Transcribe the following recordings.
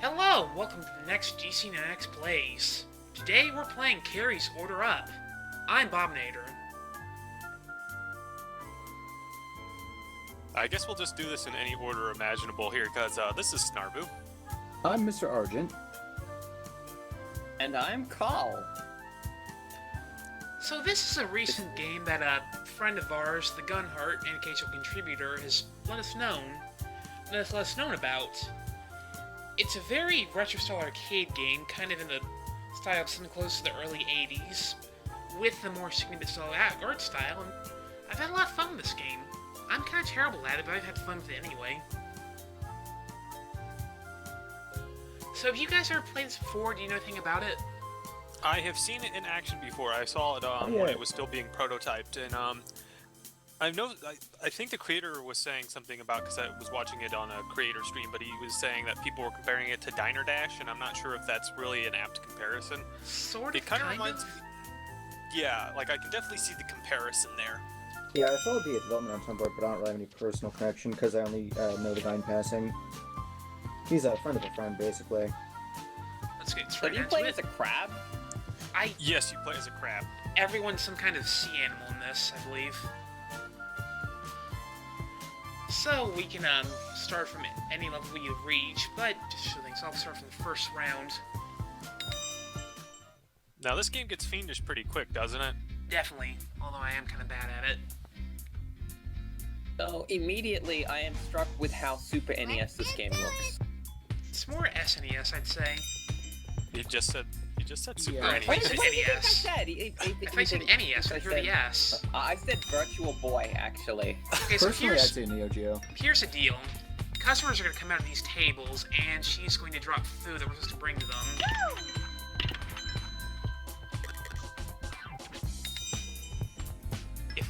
Hello, welcome to the next GC9x Blaze. Today we're playing Carrie's Order Up. I'm Bobnator. I guess we'll just do this in any order imaginable here, because this is Snarboo. I'm MisterArgent. And I'm Carl. So this is a recent game that a friend of ours, TheGunheart, and occasional contributor, has let us know about. It's a very retro-style arcade game, kind of in the style of something close to the early 80s, with the more significant style art style, and I've had a lot of fun with this game. I'm kind of terrible at it, but I've had fun with it anyway. So have you guys ever played this before? Do you know anything about it? I have seen it in action before. I saw it when it was still being prototyped, and I think the creator was saying something about, because I was watching it on a creator stream, but he was saying that people were comparing it to Diner Dash, and I'm not sure if that's really an apt comparison. Sort of, it kind of reminds me. Yeah, like I can definitely see the comparison there. Yeah, I followed the development on Tumblr, but I don't really have any personal connection because I only know the guy in passing. He's a friend of a friend, basically. Let's get So straight do you into play it. as a crab? Yes, you play as a crab. Everyone's some kind of sea animal in this, I believe. So we can start from any level we reach, but just to show things, I'll start from the first round. Now this game gets fiendish pretty quick, doesn't it? Definitely, although I am kind of bad at it. So immediately I am struck with how Super NES this game looks. It's more SNES, I'd say. You just said Super Yeah. NES. Wait, What it's did you think I NES. said? If I said NES, I hear the S. I said Virtual Boy, actually. Okay, so Personally, I'd say Neo Geo. here's the deal. Customers are going to come out of these tables, and she's going to drop food that we're supposed to bring to them. If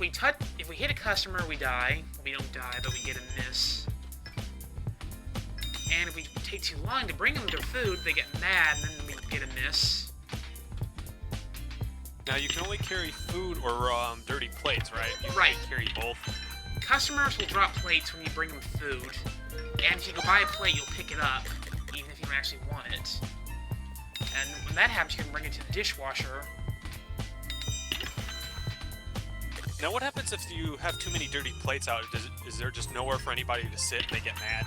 we hit a customer, we die. We don't die, but we get a miss. And if we take too long to bring them their food, they get mad, and then we get a miss. Now you can only carry food or dirty plates, right? You Right. can't carry both. Customers will drop plates when you bring them food, and if you go buy a plate, you'll pick it up, even if you don't actually want it. And when that happens, you can bring it to the dishwasher. Now what happens if you have too many dirty plates out? Is there just nowhere for anybody to sit and they get mad?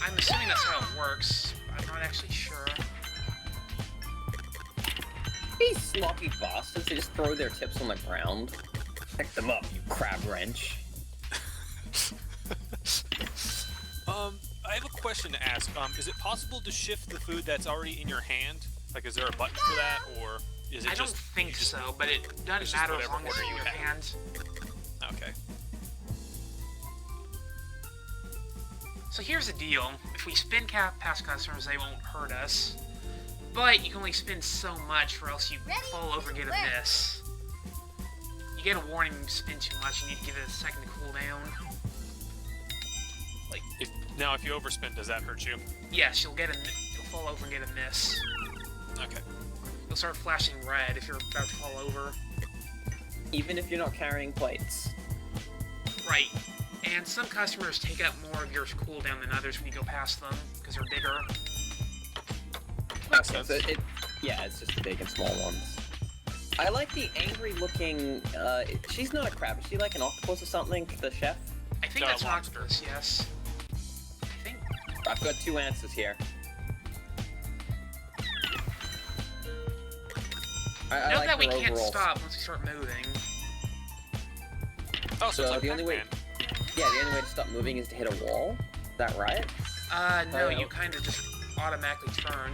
I'm assuming that's how it works. I'm not actually sure. These sloppy bastards, they just throw their tips on the ground. Pick them up, you crab wrench. I have a question to ask. Is it possible to shift the food that's already in your hand? Like, is there a button for that, or is it I don't just... think so, but it it's doesn't just matter as whatever long as it's order in you your have. hand. Okay. So here's the deal. If we spin past customers, they won't hurt us. But you can only spin so much, or else you fall over and get a miss. You get a warning when you spin too much, you need to give it a second to cool down. Like, Now, if you overspin, does that hurt you? yes, you'll fall over and get a miss. Okay. You'll start flashing red if you're about to fall over. Even if you're not carrying plates. Right. And some customers take up more of your cooldown than others when you go past them, because they're bigger. Makes So sense. yeah, it's just the big and small ones. I like the angry looking, she's not a crab, is she like an octopus or something, the chef? I think No, that's an lobster. octopus, yes. I think. I've got two answers here. I Note like that we her can't overall. stop once we start moving. Oh, so So it's like the only way, Pac-Man. yeah, the only way to stop moving is to hit a wall. Is that right? No, Oh. you kind of just automatically turn,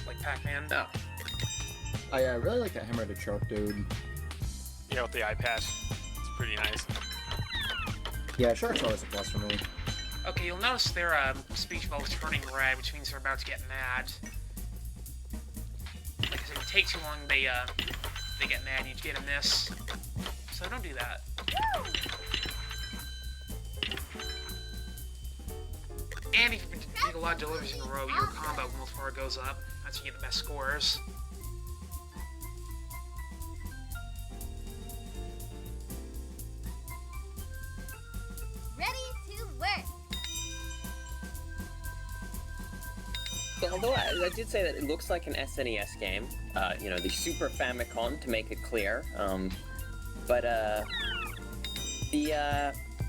like Pac-Man. No. I really like that hammer to choke, dude. Yeah, with the eye patch. It's pretty nice. Yeah, shark's always a plus for me. Okay, you'll notice their speech bubble is turning red, which means they're about to get mad. Like I said, if you take too long, they get mad, you get a miss. So don't do that. And if you take a lot of deliveries in a row, your combo multiplier goes up. That's how you get the best scores. Ready to work. So although I did say that it looks like an SNES game, you know, the Super Famicom to make it clear, but the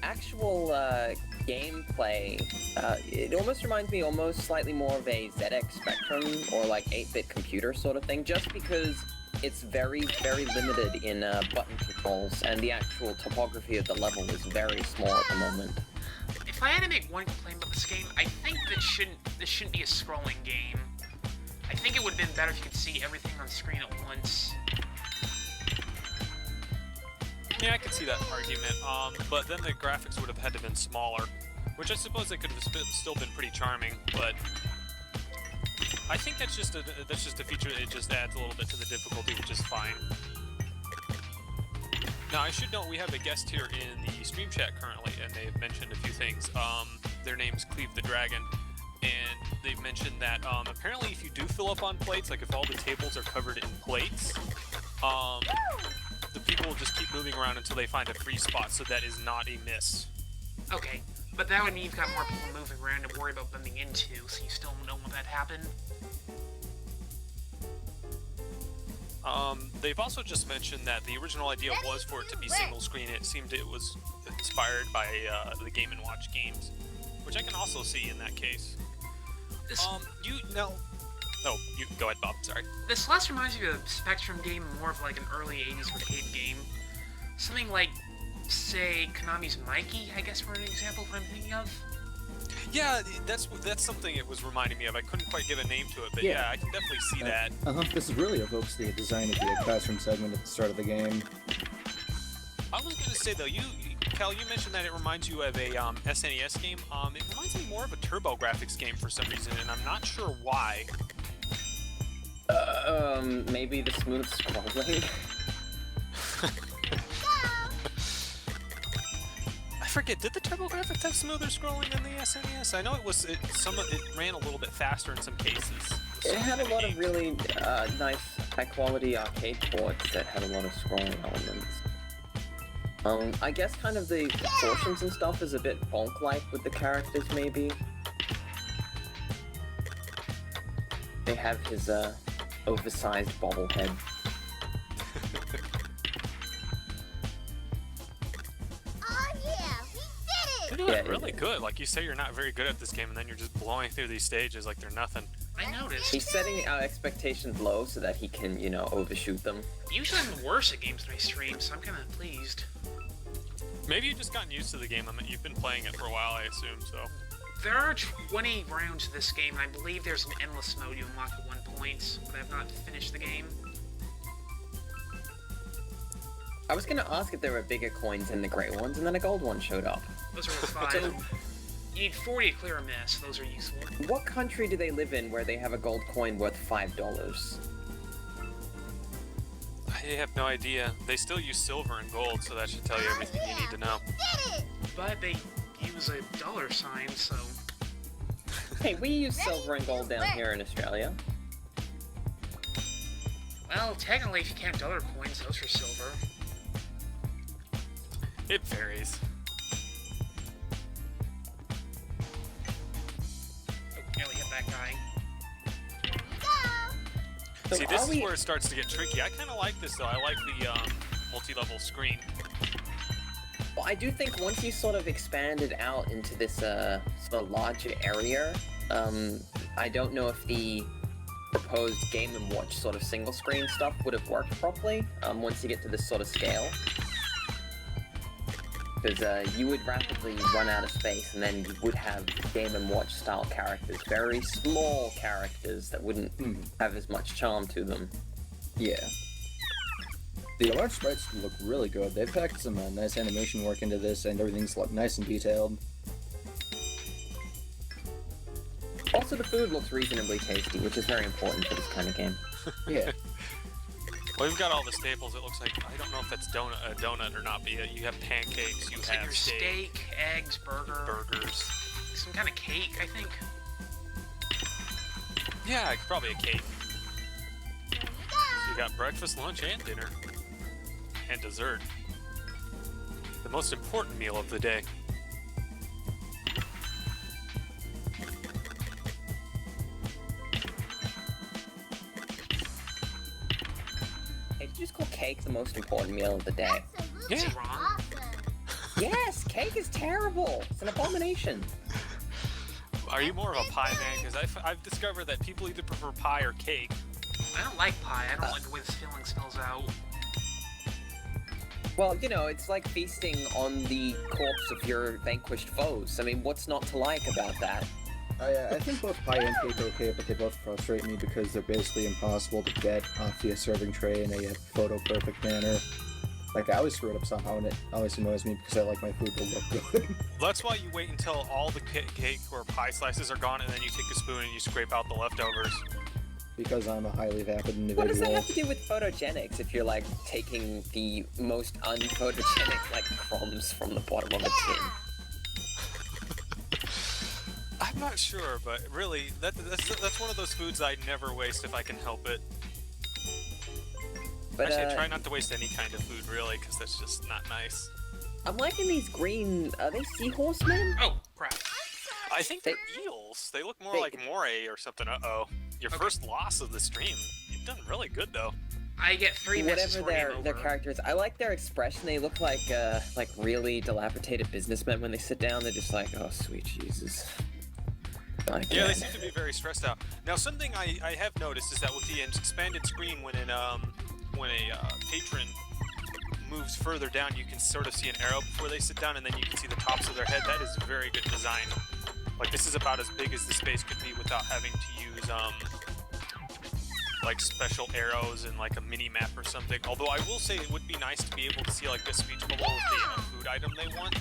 actual gameplay, it almost reminds me slightly more of a ZX Spectrum or like 8-bit computer sort of thing, just because it's very, very limited in button controls, and the actual topography of the level is very small at the moment. If I had to make one complaint about this game, I think this shouldn't be a scrolling game. I think it would have been better if you could see everything on screen at once. Yeah, I could see that argument. But then the graphics would have had to have been smaller, which I suppose they could have still been pretty charming. But I think that's just a feature that it just adds a little bit to the difficulty, which is fine. Now, I should note we have a guest here in the stream chat currently, and they've mentioned a few things. Their name's Cleave the Dragon, and they've mentioned that apparently if you do fill up on plates, like if all the tables are covered in plates, the people will just keep moving around until they find a free spot, so that is not a miss. Okay, but that would mean you've got more people moving around to worry about bumping into, so you still don't want that to happen. They've also just mentioned that the original idea was for it to be single screen. It seemed it was inspired by the Game & Watch games, which I can also see in that case. Oh, you go ahead, Bob. Sorry. This less reminds me of a Spectrum game, more of like an early 80s arcade game. Something like, say, Konami's Mikey, I guess, for an example, what I'm thinking of. Yeah, that's something it was reminding me of. I couldn't quite give a name to it, but yeah I can definitely see that. This really evokes the design of the classroom segment at the start of the game. I was going to say, though, Cal, you mentioned that it reminds you of a SNES game. It reminds me more of a TurboGrafx game for some reason, and I'm not sure why. Maybe the smooth scrolling. I forget, did the TurboGrafx have smoother scrolling than the SNES? I know it ran a little bit faster in some cases. It had a lot of really nice, high-quality arcade ports that had a lot of scrolling elements. I guess kind of the proportions and stuff is a bit Bonk-like with the characters, maybe. They have his, oversized bobblehead. You're doing really good. Like you say, you're not very good at this game, and then you're just blowing through these stages like they're nothing. I noticed. He's setting our expectations low so that he can, you know, overshoot them. Usually I'm worse at games than I stream, so I'm kind of pleased. Maybe you've just gotten used to the game. I mean, you've been playing it for a while, I assume, so. There are 20 rounds to this game, and I believe there's an endless mode you unlock at one point, but I have not finished the game. I was gonna ask if there were bigger coins than the gray ones, and then a gold one showed up. Those are worth 5. You need 40 to clear a miss, those are useful. What country do they live in where they have a gold coin worth $5? I have no idea. They still use silver and gold, so that should tell you everything you need to know. But they use a dollar sign, so... Hey, we use silver and gold down here in Australia. Well, technically, if you count dollar coins, those are silver. It varies. Oh, nearly hit that guy. So see, this is where it starts to get tricky. I kind of like this, though. I like the multi-level screen. Well, I do think once you sort of expanded out into this sort of larger area, I don't know if the proposed Game & Watch sort of single-screen stuff would have worked properly once you get to this sort of scale. Because you would rapidly run out of space, and then you would have Game & Watch style characters, very small characters that wouldn't have as much charm to them. Yeah. The large sprites look really good. They've packed some nice animation work into this, and everything's nice and detailed. Also, the food looks reasonably tasty, which is very important for this kind of game. Yeah. Well, we've got all the staples. It looks like, I don't know if that's a donut or not, but you have pancakes, you Looks have like there's steak, eggs, burgers. Some kind of cake, I think. Yeah, probably a cake. So you got breakfast, lunch, and dinner. And dessert. The most important meal of the day. you just call cake the most important meal of the day? Is he Yeah. wrong? Yes, cake is terrible. It's an abomination. Are you more of a pie man? Because I've discovered that people either prefer pie or cake. I don't like pie. I don't like the way this filling smells out. Well, you know, it's like feasting on the corpse of your vanquished foes. I mean, what's not to like about that? I think both pie and cake are okay, but they both frustrate me because they're basically impossible to get off the serving tray in a photo-perfect manner. Like, I always screw it up somehow, and it always annoys me because I like my food to look good. That's why you wait until all the cake or pie slices are gone, and then you take a spoon and you scrape out the leftovers. Because I'm a highly vapid individual. What does that have to do with photogenics if you're, like, taking the most unphotogenic, like, crumbs from the bottom of a tin? I'm not sure, but really, that's one of those foods I never waste if I can help it. But, Actually, I try not to waste any kind of food, really, because that's just not nice. I'm liking these green... Are they seahorsemen? Oh, crap. I think they're eels. They look more They- like moray or something. Uh-oh. Your first loss of the stream. You've done really good, though. I get 3 misses Whatever for game their over. characters, I like their expression. They look like really dilapidated businessmen when they sit down. They're just like, oh, sweet Jesus. Like, Yeah, they seem to be very stressed out. Now, something I have noticed is that with the expanded screen, when a patron moves further down, you can sort of see an arrow before they sit down, and then you can see the tops of their head. That is very good design. Like, this is about as big as the space could be without having to use like special arrows and like a mini map or something. Although I will say it would be nice to be able to see like a speech bubble with the food item they want.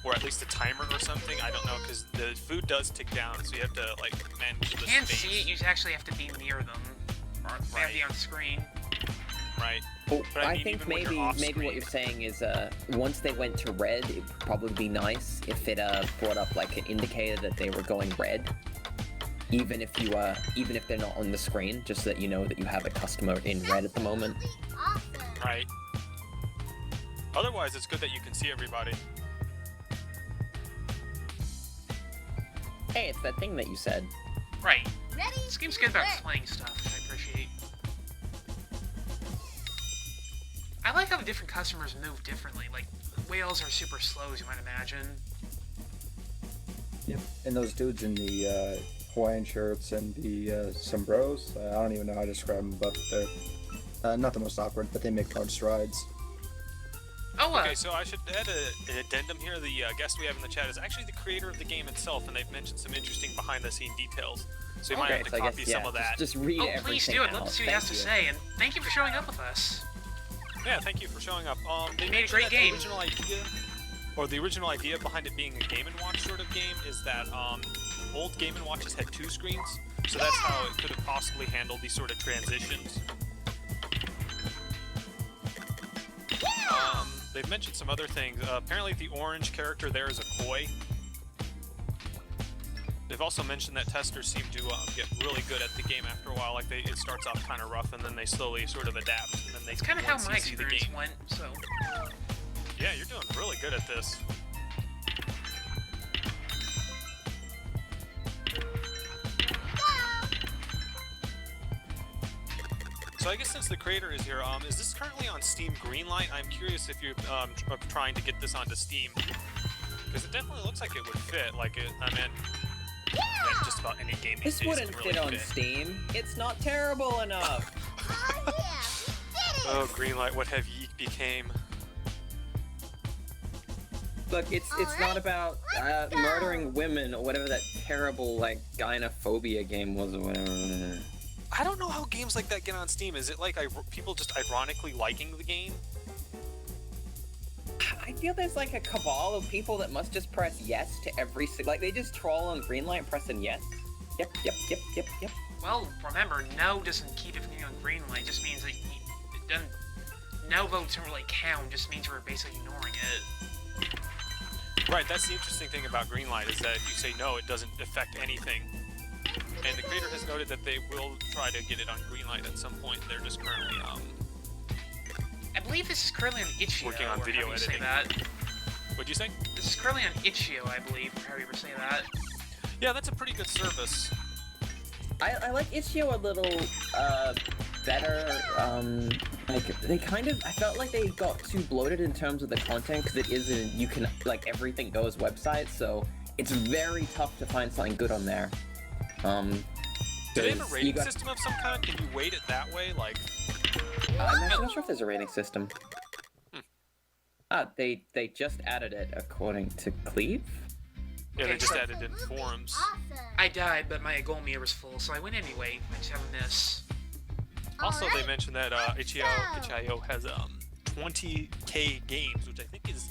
Or at least a timer or something. I don't know, because the food does tick down, so you have to like manage the You can't space. see it, you actually have to be near them. Or they have to be on screen. Right. Well, But I I mean, think even when you're maybe off what screen- you're saying is once they went to red, it'd probably be nice if it brought up like an indicator that they were going red, even if they're not on the screen, just so that you know that you have a customer in red at the moment. Right. Otherwise, it's good that you can see everybody. Hey, it's that thing that you said. Right. This game's good about playing stuff, which I appreciate. I like how the different customers move differently. Like, whales are super slow, as you might imagine. Yep. And those dudes in the Hawaiian shirts and the sombreros, I don't even know how to describe them, but they're not the most awkward, but they make large strides. Oh, Okay, so I should add an addendum here. The guest we have in the chat is actually the creator of the game itself, and they've mentioned some interesting behind-the-scene details. So you might have to so I copy guess, some of that. Just read oh, everything please do. I'd love out. to see what he has to say, and thank you for showing up with us. Yeah, thank you for showing up. They made a mentioned great that game. The original idea behind it being a Game & Watch sort of game is that old Game & Watches had 2 screens, so that's how it could have possibly handled these sort of transitions. They've mentioned some other things. Apparently the orange character there is a koi. They've also mentioned that testers seem to get really good at the game after a while. Like it starts off kind of rough, and then they slowly sort of adapt, and then they It's kind of how once my you see the experience game. went, so... Yeah, you're doing really good at this. So I guess since the creator is here, is this currently on Steam Greenlight? I'm curious if you're trying to get this onto Steam, because it definitely looks like it would fit. Like I mean, just about any game these This days wouldn't can really fit on Steam. It's not terrible enough. Oh, Greenlight, what have ye became? Look, it's not about murdering women or whatever that terrible like gynophobia game was or whatever. I don't know how games like that get on Steam. Is it like people just ironically liking the game? I feel there's like a cabal of people that must just press yes to every like they just troll on Greenlight pressing yes. Yep. Well, remember, no doesn't keep it from being on green light. It just means that it doesn't... No votes don't really count. It just means we're basically ignoring it. Right, that's the interesting thing about Greenlight, is that if you say no, it doesn't affect anything. And the creator has noted that they will try to get it on Greenlight at some point. They're just currently, I believe this is currently on Itch.io, working on or video however you say editing. that. What'd you say? This is currently on Itch.io, I believe, or however you ever say that. Yeah, that's a pretty good service. I like Itch.io a little better. Like, they kind of, I felt like they got too bloated in terms of the content, because it isn't, you can, like, everything goes website, so it's very tough to find something good on there. Do they have a 'cause rating you got- system of some kind? Can you weight it that way? Like, I'm actually not sure if there's a rating system. Hmm. They just added it according to Cleave. yeah, they Okay, just so- added in forums. I died, but my gold meter was full, so I went anyway. I just have a miss. Also, they mentioned that itch.io has 20k games, which I think is,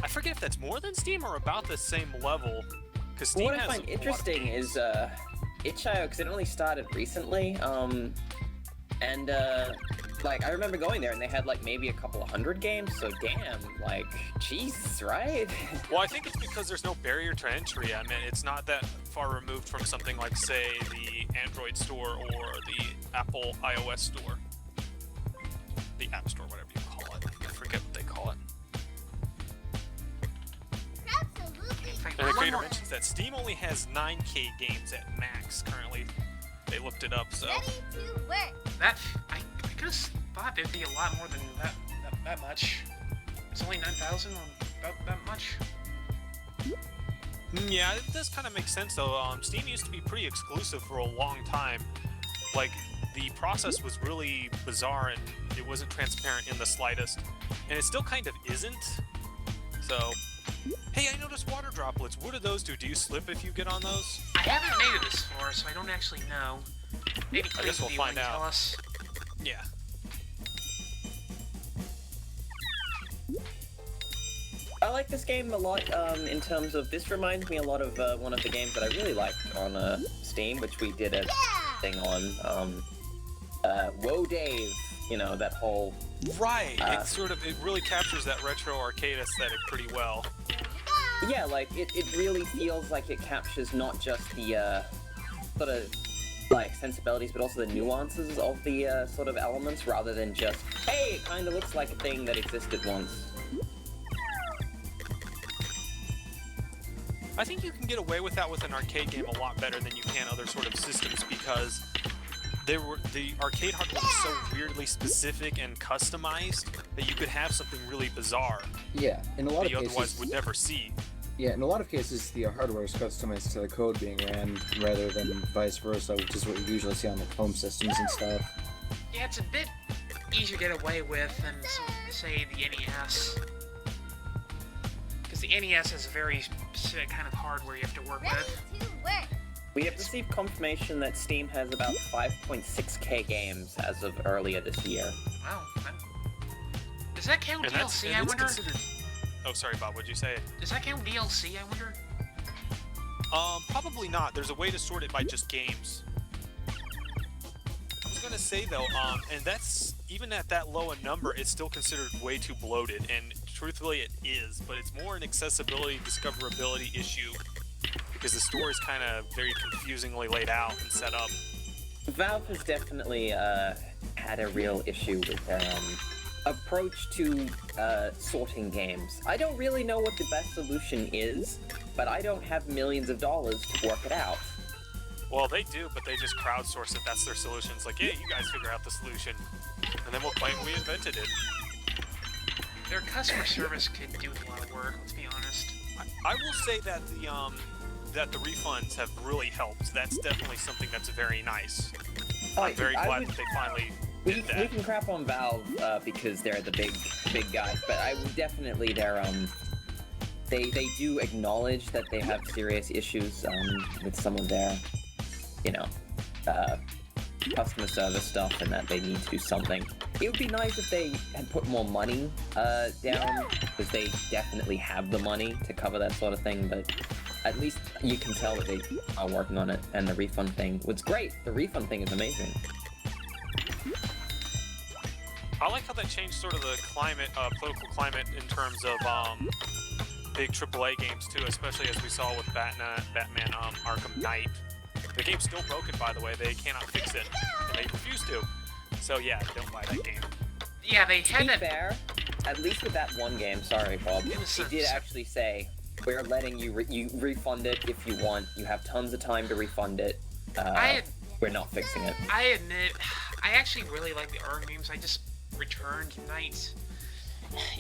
I forget if that's more than Steam or about the same level. Because Steam What I has find a lot of interesting games. is itch.io, because it only started recently, and like, I remember going there and they had like maybe a couple of hundred games, so damn, like, Jesus, right? Well, I think it's because there's no barrier to entry. I mean, it's not that far removed from something like, say, the Android store or the Apple iOS store. The App Store, whatever you call it. I forget what they call it. And the One creator more- mentions that Steam only has 9k games at max currently. They looked it up, so... That I could have thought there'd be a lot more than that much. It's only 9,000 or about that much. Yeah, it does kind of make sense though. Steam used to be pretty exclusive for a long time. Like, the process was really bizarre and it wasn't transparent in the slightest. And it still kind of isn't. So, hey, I noticed water droplets. What do those do? Do you slip if you get on those? I haven't made it this far, so I don't actually know. Maybe I guess Cleave we'll will be find able to out. tell us. Yeah. I like this game a lot, in terms of, this reminds me a lot of one of the games that I really liked on Steam, which we did a thing on, Whoa Dave, you know, that whole... Right. It really captures that retro arcade aesthetic pretty well. Yeah, like, it really feels like it captures not just the, sort of, like, sensibilities, but also the nuances of the, sort of elements, rather than just, hey, it kinda looks like a thing that existed once. I think you can get away with that with an arcade game a lot better than you can other sort of systems because the arcade hardware was so weirdly specific and customized that you could have something really bizarre Yeah, in a lot that you of otherwise cases. would never see. Yeah, in a lot of cases, the hardware is customized to the code being ran rather than vice versa, which is what you usually see on the home systems and stuff. Yeah, it's a bit easier to get away with than, say, the NES. Because the NES has a very specific kind of hardware you have to work with. We have received confirmation that Steam has about 5.6k games as of earlier this year. Wow. Does that count And DLC, and I it's wonder? considered... Oh, sorry, Bob. What'd you say? Does that count DLC, I wonder? Probably not. There's a way to sort it by just games. I was gonna say though, and that's even at that low a number, it's still considered way too bloated, and truthfully it is, but it's more an accessibility, discoverability issue, because the store is kind of very confusingly laid out and set up. Valve has definitely had a real issue with their approach to sorting games. I don't really know what the best solution is, but I don't have millions of dollars to work it out. Well, they do, but they just crowdsource it. That's their solution. It's like, yeah, you guys figure out the solution, and then we'll claim we invented it. Their customer service could do a lot of work, let's be honest. I will say that the refunds have really helped. That's definitely something that's very nice. I'm very glad that they finally We did that. can crap on Valve because they're the big guys, but I would definitely they do acknowledge that they have serious issues with some of their, you know, customer service stuff, and that they need to do something. It would be nice if they had put more money down, because they definitely have the money to cover that sort of thing, but at least you can tell that they are working on it, and the refund thing was great. The refund thing is amazing. I like how that changed sort of the climate, political climate in terms of big AAA games too, especially as we saw with Batman Arkham Knight. The game's still broken, by the way. They cannot fix it, and they refuse to. So yeah, don't buy that game. Yeah, they To had be that. fair, at least with that one game, sorry Bob, It was it did actually say, we're letting you refund it if you want. You have tons of time to refund it. I We're not fixing it. admit, I actually really like the Arkham games. I just Return to Night.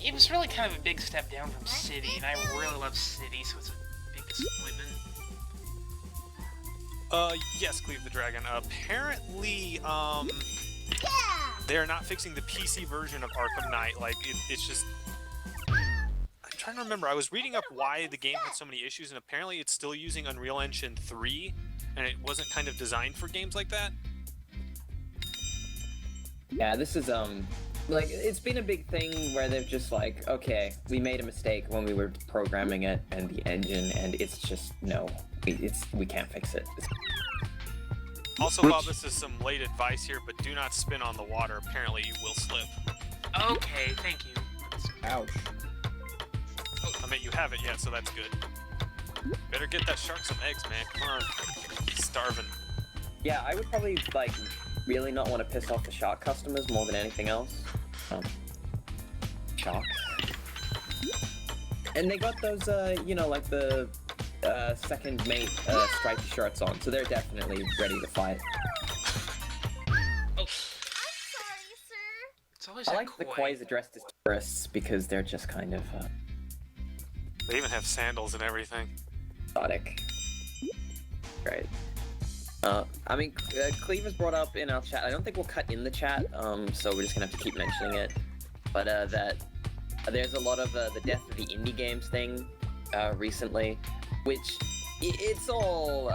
It was really kind of a big step down from City, and I really love City, so it's a big disappointment. Yes, Cleave the Dragon. Apparently, they're not fixing the PC version of Arkham Knight. Like, it's just... I'm trying to remember. I was reading up why the game had so many issues, and apparently it's still using Unreal Engine 3, and it wasn't kind of designed for games like that. Yeah, this is, like, it's been a big thing where they've just like, okay, we made a mistake when we were programming it and the engine, and it's just, no, we can't fix it. Also, Bob, this is some late advice here, but do not spin on the water. Apparently you will slip. Okay, thank you. Ouch. Oh, I mean, you haven't yet, so that's good. Better get that shark some eggs, man. Come on. He's starving. Yeah, I would probably, like, really not want to piss off the shark customers more than anything else. Sharks. And they got those, you know, like the second mate stripy shirts on, so they're definitely ready to fight. Oh. I'm sorry, sir. It's always I that like the Koi's addressed as tourists because they're just kind of They even have sandals and everything. exotic. Great. I mean, Cleave was brought up in our chat. I don't think we'll cut in the chat, so we're just gonna have to keep mentioning it. But that there's a lot of the death of the indie games thing recently, which it's all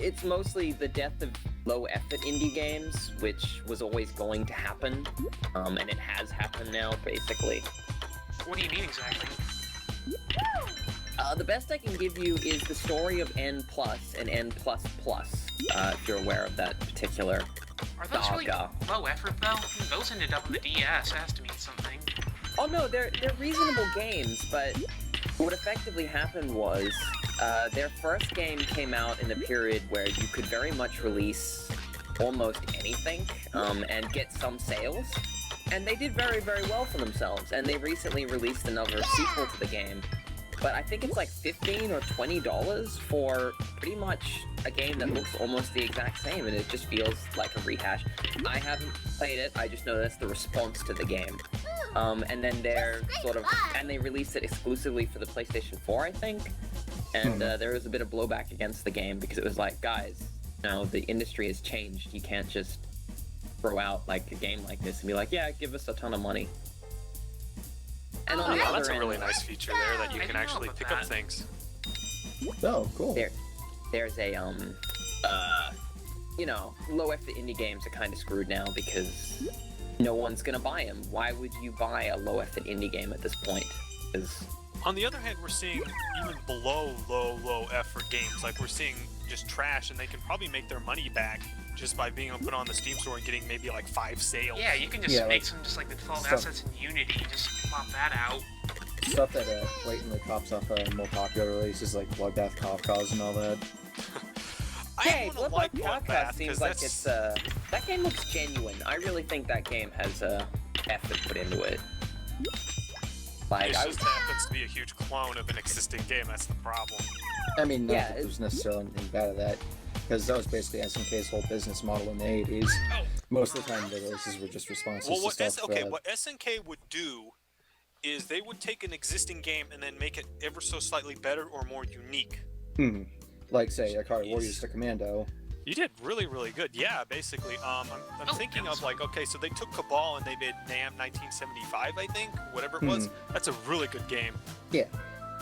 it's mostly the death of low effort indie games, which was always going to happen, and it has happened now, basically. What do you mean exactly? The best I can give you is the story of N+ and N++, if you're aware of that particular Are those really saga. low effort, though? Those ended up on the DS. That has to mean something. Oh no, they're reasonable games, but what effectively happened was their first game came out in a period where you could very much release almost anything and get some sales, and they did very, very well for themselves, and they recently released another sequel to the game. But I think it's like $15 or $20 for pretty much a game that looks almost the exact same, and it just feels like a rehash. I haven't played it, I just know that's the response to the game. And then they're sort of, and they released it exclusively for the PlayStation 4, I think. And there was a bit of blowback against the game because it was like, guys, you know, the industry has changed. You can't just throw out like a game like this and be like, yeah, give us a ton of money. And on the Yeah, other that's a end, really nice feature there that you I can didn't know actually about pick up that. things. Oh, cool. there's a you know, low effort indie games are kind of screwed now because no one's gonna buy them. Why would you buy a low effort indie game at this point? Because On the other hand, we're seeing even below low effort games. Like, we're seeing just trash, and they can probably make their money back just by being able to put on the Steam store and getting maybe like 5 sales. Yeah, you can just Yeah, make like some just like the default stuff- assets in Unity and just plop that out. Stuff that blatantly pops off more popular releases like Bloodbath Kafka's and all that. I hey, wanna like Bloodbath Kafka Bloodbath, seems 'cause like that's- it's that game looks genuine. I really think that game has effort put into it. Like It I just happens to be a huge clone of an existing game. That's the problem. I mean, not Yeah, that there's necessarily anything bad of that, because that was basically SNK's whole business model in the 80s. Most of the time, the releases were just responses Well, to what stuff. what SNK would do is they would take an existing game and then make it ever so slightly better or more unique. Like, say, Akari Jeez. Warriors to Commando. You did really, really good. Yeah, basically. I'm thinking of like, okay, so they took Cabal and they did NAM 1975, I think, whatever it was. That's a really good game. Yeah,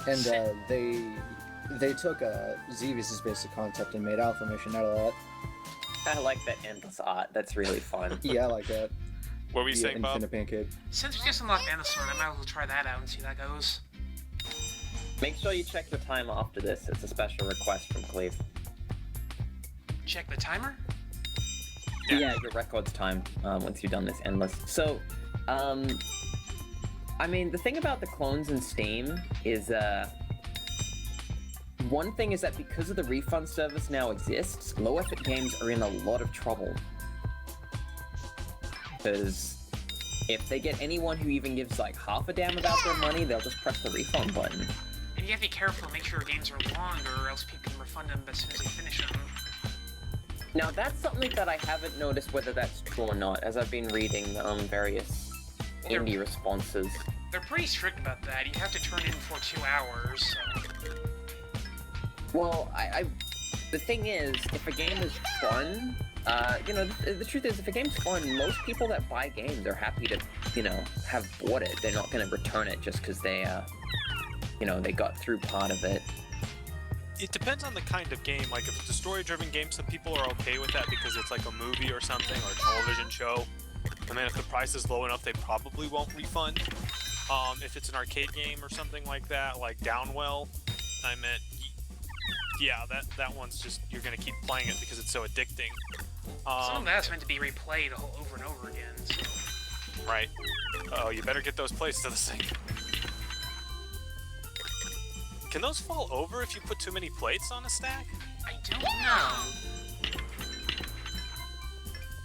and they took Xevious' basic concept and made Alpha Mission out of that. I like that endless art. That's really fun. Yeah, I like that. What were you The saying, Bob? Infinite Pancake. Since we just unlocked Sword, I might as well try that out and see how that goes. Make sure you check your time after this. It's a special request from Cleave. Check the timer? Yeah, your record's time once you've done this endless. So, I mean, the thing about the clones in Steam is, one thing is that because of the refund service now exists, low effort games are in a lot of trouble. Because if they get anyone who even gives like half a damn about their money, they'll just press the refund button. And you have to be careful to make sure your games are longer, or else people can refund them as soon as they finish them. Now that's something that I haven't noticed whether that's true or not, as I've been reading various indie responses. They're pretty strict about that. You have to turn in for 2 hours. So. Well, the thing is, if a game is fun, the truth is, if a game's fun, most people that buy games are happy to, have bought it. They're not going to return it just because they, they got through part of it. It depends on the kind of game. Like, if it's a story-driven game, some people are okay with that because it's like a movie or something, or a television show. I mean, if the price is low enough, they probably won't refund. If it's an arcade game or something like that, like Downwell, yeah, that one's just, you're gonna keep playing it because it's so addicting. Some of that's meant to be replayed over and over again, so... Right. Oh, you better get those plates to the sink. Can those fall over if you put too many plates on a stack? I don't know.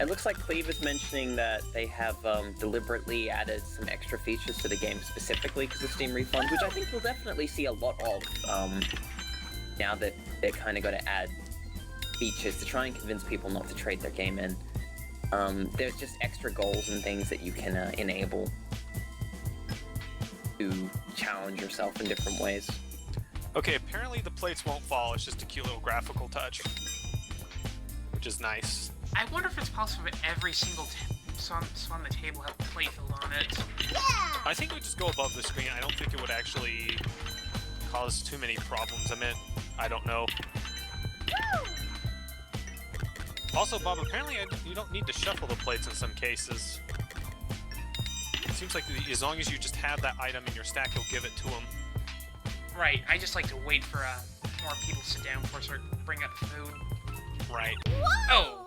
It looks like Cleave is mentioning that they have deliberately added some extra features to the game specifically because of Steam refunds, which I think we'll definitely see a lot of now that they're kind of going to add features to try and convince people not to trade their game in. There's just extra goals and things that you can enable to challenge yourself in different ways. Okay, apparently the plates won't fall, it's just a cute little graphical touch. Which is nice. I wonder if it's possible that every single song on the table have a plate filled on it. I think it would just go above the screen. I don't think it would actually cause too many problems. I mean, I don't know. Also, Bob, apparently you don't need to shuffle the plates in some cases. It seems like as long as you just have that item in your stack, you'll give it to them. Right, I just like to wait for more people to sit down before I start bringing up the food. Right. Oh! No.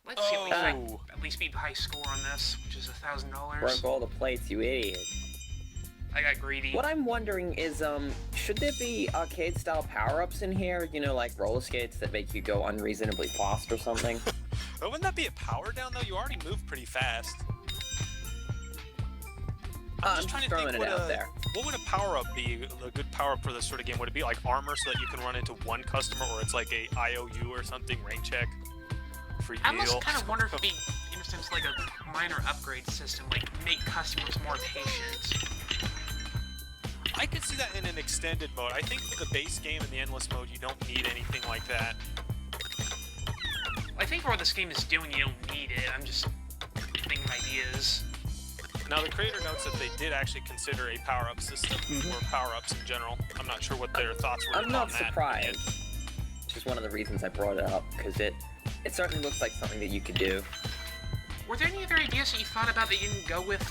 Let's see if we can Oh. at least beat high score on this, which is $1,000. Broke all the plates, you idiot. I got greedy. What I'm wondering is, should there be arcade-style power-ups in here? You know, like roller skates that make you go unreasonably fast or something? But wouldn't that be a power down, though? You already move pretty fast. I'm just trying to think what would a power-up be, a good power-up for this sort of game? Would it be like armor so that you can run into one customer, or it's like a IOU or something, rain check, free I deal? almost kind of wonder if it'd be interesting to like a minor upgrade system, like make customers more patient. I could see that in an extended mode. I think for the base game and the endless mode, you don't need anything like that. I think for what this game is doing, you don't need it. I'm just thinking ideas. Now, the creator notes that they did actually consider a power-up system, or power-ups in general. I'm not sure what their thoughts were on that. I'm not surprised. Which is one of the reasons I brought it up, because it certainly looks like something that you could do. Were there any other ideas that you thought about that you didn't go with?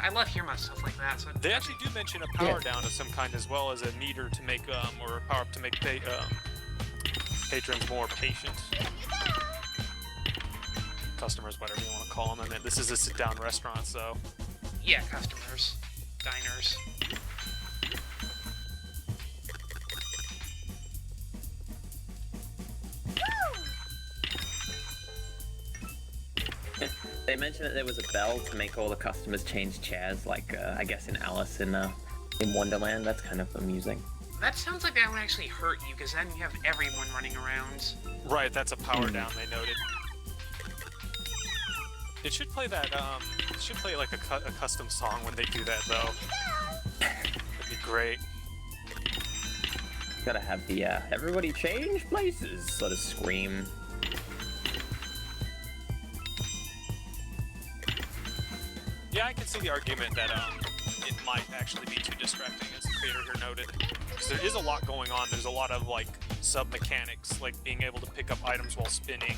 I love hearing about stuff like that. So They actually do mention a power down of some kind, as well as a meter to make, or a power-up to make patrons more patient. Customers, whatever you want to call them. I mean, this is a sit-down restaurant, so... yeah, customers, diners. They mentioned that there was a bell to make all the customers change chairs, like, I guess in Alice in Wonderland. That's kind of amusing. That sounds like that would actually hurt you, because then you have everyone running around. Right, that's a power down, they noted. It should play that, it should play like a custom song when they do that, though. That'd be great. Gotta have the, everybody change places sort of scream. Yeah, I can see the argument that, it might actually be too distracting, as the creator here noted. Because there is a lot going on. There's a lot of, like, sub-mechanics, like being able to pick up items while spinning,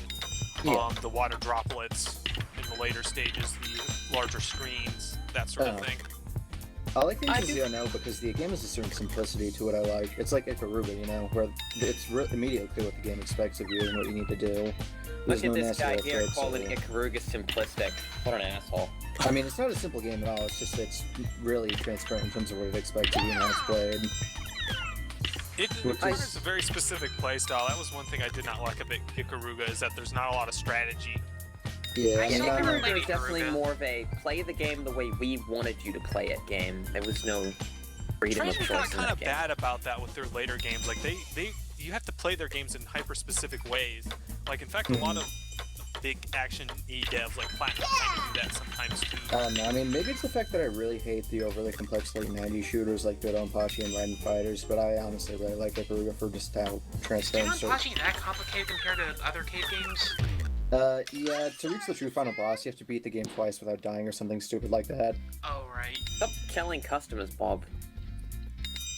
the water droplets in the later stages, the larger screens, that sort of thing. I like things to see now because the game has a certain simplicity to it I like. It's like Ikaruga, you know, where it's immediately clear what the game expects of you and what you need to do. Look at this guy here calling Ikaruga simplistic. What an asshole. I mean, it's not a simple game at all, it's really transparent in terms of what it expects of you and how it's played. It's a very specific playstyle. That was one thing I did not like about Ikaruga, is that there's not a lot of strategy. Yeah, Ikaruga is definitely more of a play the game the way we wanted you to play it game. There was no freedom of choice in that game. Kind of bad about that with their later games. Like you have to play their games in hyper-specific ways. Like, in fact, a lot of big action-y devs like Platinum kind of do that sometimes too. No, I mean, maybe it's the fact that I really hate the overly complex late 90s shooters like Dodonpachi and Raiden Fighters, but I honestly really like Ikaruga for just how Is transparent. Dodonpachi that complicated compared to other arcade games? Yeah, to reach the true final boss, you have to beat the game twice without dying or something stupid like that. Oh, right. Stop killing customers, Bob.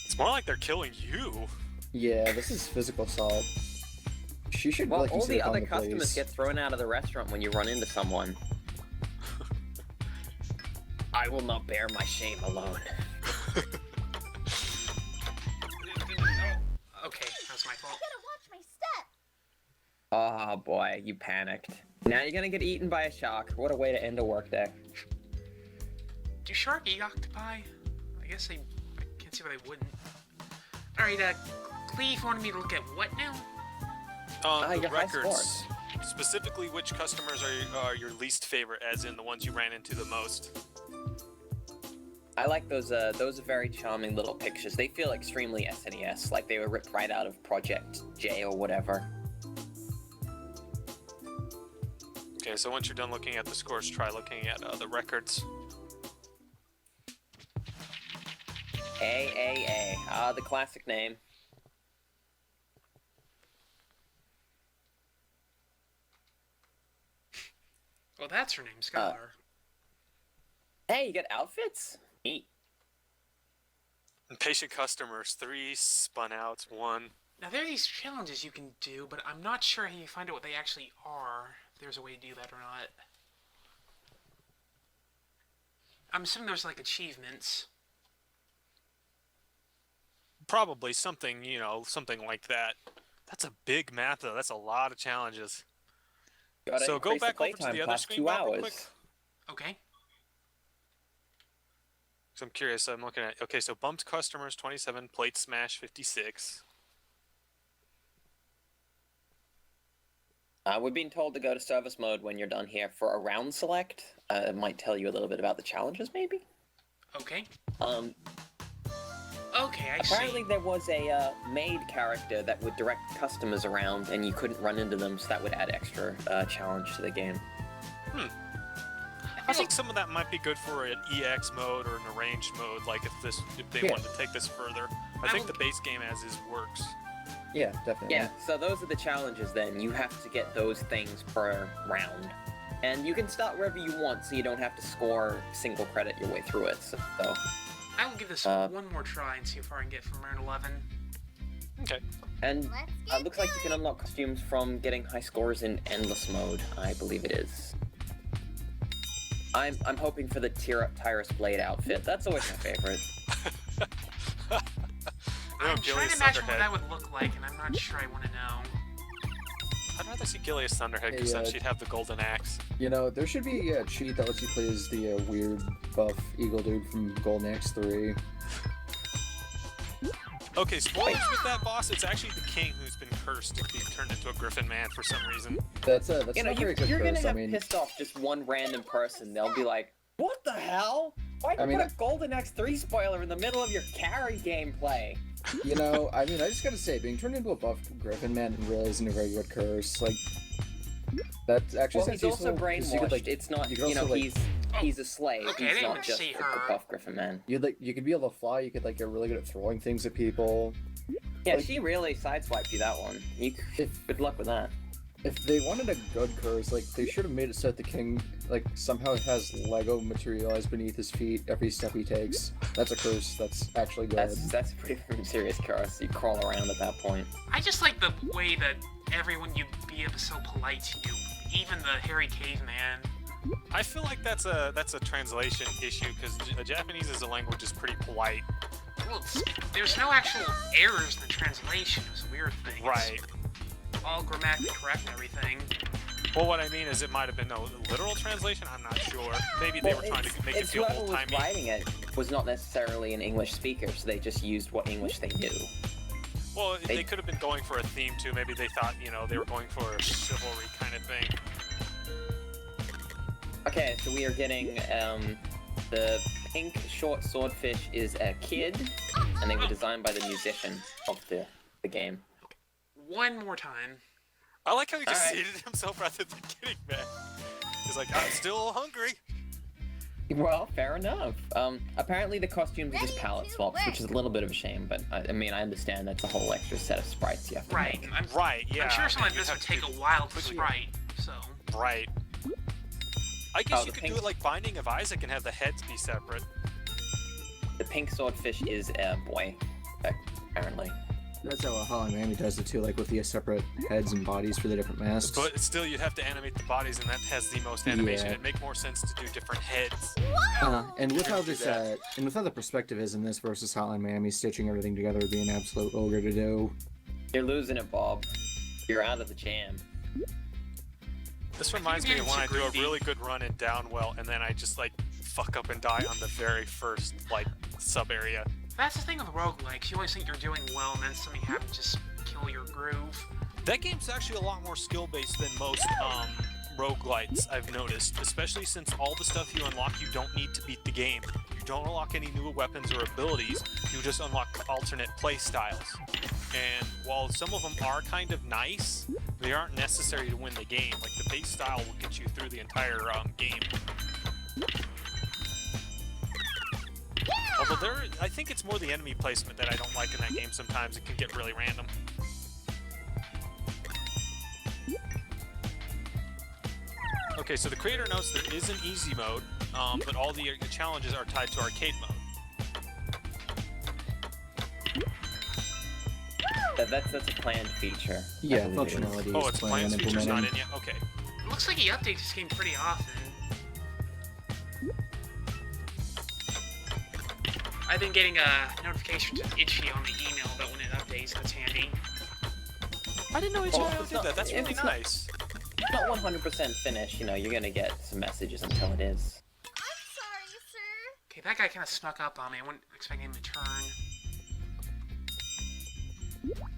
It's more like they're killing you. Yeah, this is physical assault. She should Well, like all the consider other calling customers police. get thrown out of the restaurant when you run into someone. I will not bear my shame alone. Okay, that's my fault. Gotta watch my step. Oh boy, you panicked. Now you're gonna get eaten by a shark. What a way to end a workday. Do shark eat octopi? I guess I can't see why they wouldn't. Alright, Cleave wanted me to look at what now? you The got high records. Specifically, which customers are your least favorite, as in the ones you ran into the most? I like those are very charming little pictures. They feel extremely SNES, like they were ripped right out of Project J or whatever. Okay, so once you're done looking at the scores, try looking at the records. AAA. Ah, the classic name. Well, that's her name, Skylar. Hey, you got outfits? Neat. Impatient customers, 3 spun outs, 1. Now, there are these challenges you can do, but I'm not sure how you find out what they actually are, if there's a way to do that or not. I'm assuming there's, like, achievements. Probably something, something like that. That's a big map, though. That's a lot of challenges. Gotta So go increase back the over to playtime the other past screen 2 Bob, real hours. quick. Okay. So I'm curious. I'm looking at. Okay, so bumped customers 27, plate smash 56. We're being told to go to service mode when you're done here for a round select. It might tell you a little bit about the challenges, maybe? Okay. Um, Okay, I apparently see. there was a maid character that would direct customers around and you couldn't run into them, so that would add extra challenge to the game. I think some of that might be good for an EX mode or an arranged mode. Like if they Yeah. wanted to take this further. I think the base game as is works. Yeah, definitely. Yeah, so those are the challenges then. You have to get those things per round. And you can start wherever you want, so you don't have to score single credit your way through it. So I will give this Uh, one more try and see how far I can get from round 11. Okay. and Let's it get looks like you can unlock costumes from getting high scores in endless mode, I believe it is. I'm hoping for the Tyrus Blade outfit. That's always my favorite. I'm Gilius trying to imagine what Thunderhead. that would look like, and I'm not sure I want to know. I'd rather see Gilius Thunderhead because Hey, then she'd have the golden axe. You know, there should be a cheat that lets you play as the weird buff eagle dude from Golden Axe 3. Okay, spoilers with that boss. It's actually the king who's been cursed to be turned into a griffin man for some reason. That's You know, not very good you're gonna curse. I have mean, pissed off just one random person. They'll be like, "What the hell? Why'd you I mean, put a Golden X3 spoiler in the middle of your Carrie gameplay?" you know, I just gotta say, being turned into a buff Griffin man really isn't a very good curse. Like, that actually Well, sounds he's also useful, 'cause brainwashed. you could, like, It's not, you could you know, also, like, he's a slave. Okay, I he's didn't not even just see the her. buff Griffin man. you could be able to fly. You could get really good at throwing things at people. Yeah, Like- she really sideswiped you that one. If Good luck with that. if they wanted a good curse, like they should have made it so that the king somehow has Lego materialized beneath his feet every step he takes. That's a curse. That's actually good. That's a pretty serious curse. You crawl around at that point. I just like the way that everyone you'd be is so polite to you, even the hairy caveman. I feel like that's a translation issue because Japanese as a language is pretty polite. Well, there's no actual errors in the translation. It was a weird thing. Right. It's all grammatically correct and everything. Well, what I mean is it might have been a literal translation. I'm not sure. Maybe they were trying to make it it's feel whoever old was timey. writing it was not necessarily an English speaker, so they just used what English they knew. Well, they could have been going for a theme too. Maybe they thought, they were going for a chivalry kind of thing. Okay, so we are getting the pink short swordfish is a kid, and they were designed by the musician of the game. One more time. I like how he just Alright. seated himself rather than getting mad. He's like, I'm still hungry. Well, fair enough. Apparently the costumes are just palette swaps, which is a little bit of a shame, but I mean, I understand that's a whole extra set of sprites you have to Right. make. Right, yeah. I'm sure something like you'd this have would to take do- a while to quickly- sprite, so... Right. I guess Oh, you the could do pink- it like Binding of Isaac and have the heads be separate. The pink swordfish is a boy, apparently. That's how Holland Miami does it too, like with the separate heads and bodies for the different masks. But still, you'd have to animate the bodies, and that has the most animation. Yeah. It'd make more sense to do different heads. And with how Can't do this, that. and with how the perspective is in this versus Hotline Miami, stitching everything together would be an absolute ogre to do. You're losing it, Bob. You're out of the jam. This reminds me you're of when I getting do a too greedy. really good run in Downwell, and then I just like fuck up and die on the very first like sub area. That's the thing with roguelikes. You always think you're doing well, and then something happens to just kill your groove. That game's actually a lot more skill-based than most roguelites I've noticed, especially since all the stuff you unlock you don't need to beat the game. You don't unlock any new weapons or abilities, you just unlock alternate play styles. And while some of them are kind of nice, they aren't necessary to win the game. Like the base style will get you through the entire game. Although I think it's more the enemy placement that I don't like in that game sometimes. It can get really random. Okay, so the creator notes there is an easy mode, but all the challenges are tied to arcade mode. That's a planned feature. I Yeah, believe it is. functionality Oh, is it's planned plans and feature's not implementing. in yet? Okay. It looks like he updates this game pretty often. I've been getting a notification to Itchy on the email about when it updates. That's handy. I didn't know Oh, HBO it's did not- that. That's really it's not- nice. It's not 100% finished, you know, you're gonna get some messages until it is. I'm sorry, sir. Okay, that guy kind of snuck up on me. I wasn't expecting him to turn.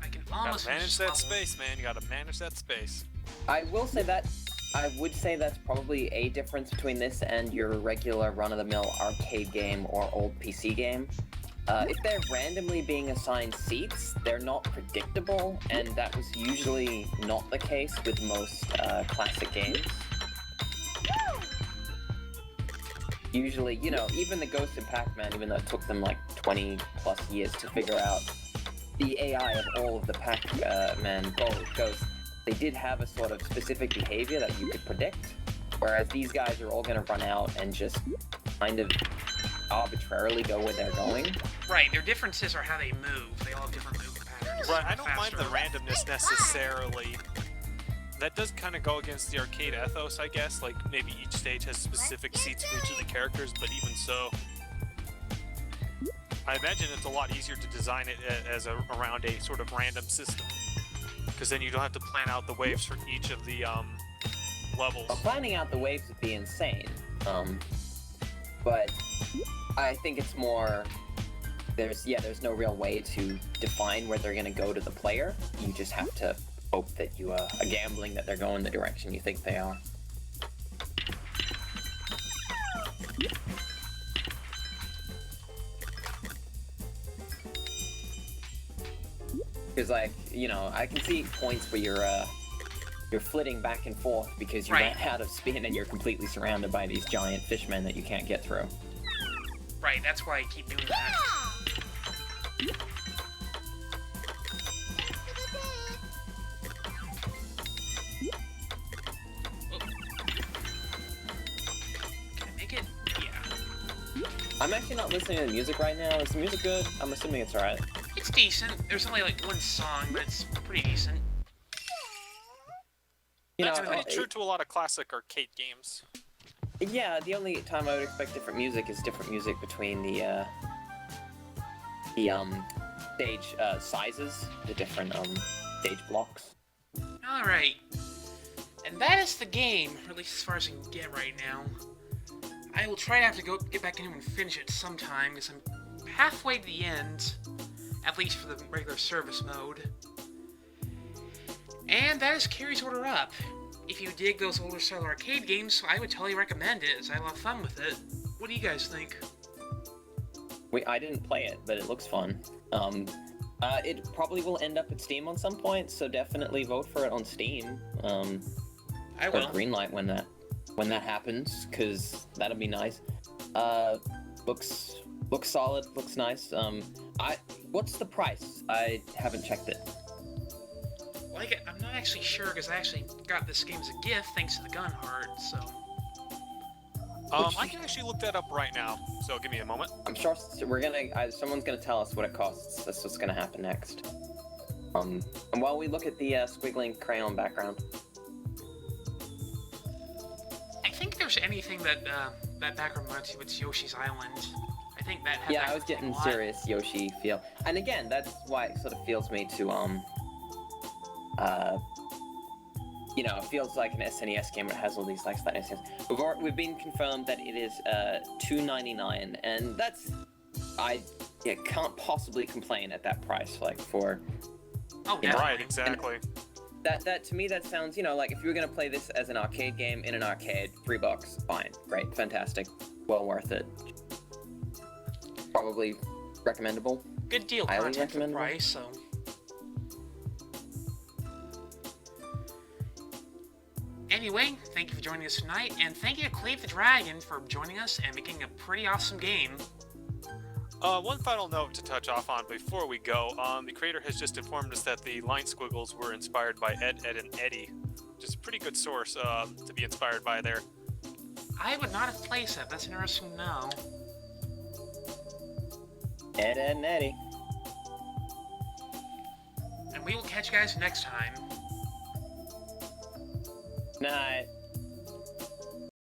I can almost Gotta manage finish that this level. space, man. You gotta manage that space. I will say that, I would say that's probably a difference between this and your regular run-of-the-mill arcade game or old PC game. If they're randomly being assigned seats, they're not predictable, and that was usually not the case with most classic games. Usually, you know, even the Ghost of Pac-Man, even though it took them like 20 plus years to figure out the AI of all of the Pac-Man ghosts, they did have a sort of specific behavior that you could predict, whereas these guys are all going to run out and just kind of arbitrarily go where they're going. Right, their differences are how they move. They all have different movement patterns. Right, I don't mind the Faster. randomness necessarily. That does kind of go against the arcade ethos, I guess. Like, maybe each stage has specific seats for each of the characters, but even so, I imagine it's a lot easier to design it as around a sort of random system. Because then you don't have to plan out the waves for each of the levels. Well, planning out the waves would be insane, but I think it's more, there's no real way to define where they're going to go to the player. You just have to hope that you are gambling that they're going the direction you think they are. Because, like, you know, I can see points where you're flitting back and forth because you Right. ran out of spin and you're completely surrounded by these giant fishmen that you can't get through. Right, that's why I keep doing that. Can I make it? Yeah. I'm actually not listening to the music right now. Is the music good? I'm assuming it's alright. It's decent. There's only like one song, but it's pretty decent. You That's know, pretty true to a lot of classic arcade games. yeah, the only time I would expect different music is different music between the stage sizes, the different stage blocks. Alright. And that is the game, or at least as far as I can get right now. I will try to have to get back in here and finish it sometime, because I'm halfway to the end, at least for the regular service mode. And that is Carrie's Order Up. If you dig those older style arcade games, I would totally recommend it, as I love fun with it. What do you guys think? I didn't play it, but it looks fun. It probably will end up at Steam on some point, so definitely vote for it on Steam. I Or will. greenlight when that happens, because that'll be nice. Looks solid, looks nice. What's the price? I haven't checked it. Like, I'm not actually sure because I actually got this game as a gift thanks to the GunHeart. So I can actually look that up right now, so give me a moment. I'm sure someone's gonna tell us what it costs. That's what's gonna happen next. And while we look at the squiggling crayon background. I think if there's anything that that background reminds you, it's Yoshi's Island. I think that. Had Yeah, that I was thing getting a lot. serious Yoshi feel. And again, that's why it sort of feels me to it feels like an SNES game. It has all these like SNES. We've been confirmed that it is $2.99, and that's can't possibly complain at that price. Like for Oh, you know, definitely. Right, exactly. that to me that sounds like if you were gonna play this as an arcade game in an arcade, $3, fine, great, fantastic, well worth it. Probably recommendable. Good deal, Highly content for the recommendable. price. So. Anyway, thank you for joining us tonight, and thank you to Cleave the Dragon for joining us and making a pretty awesome game. One final note to touch off on before we go. The creator has just informed us that the line squiggles were inspired by Ed, and Eddie, which is a pretty good source to be inspired by there. I would not have placed that. That's interesting to know. Ed, and Eddie. And we will catch you guys next time. Night.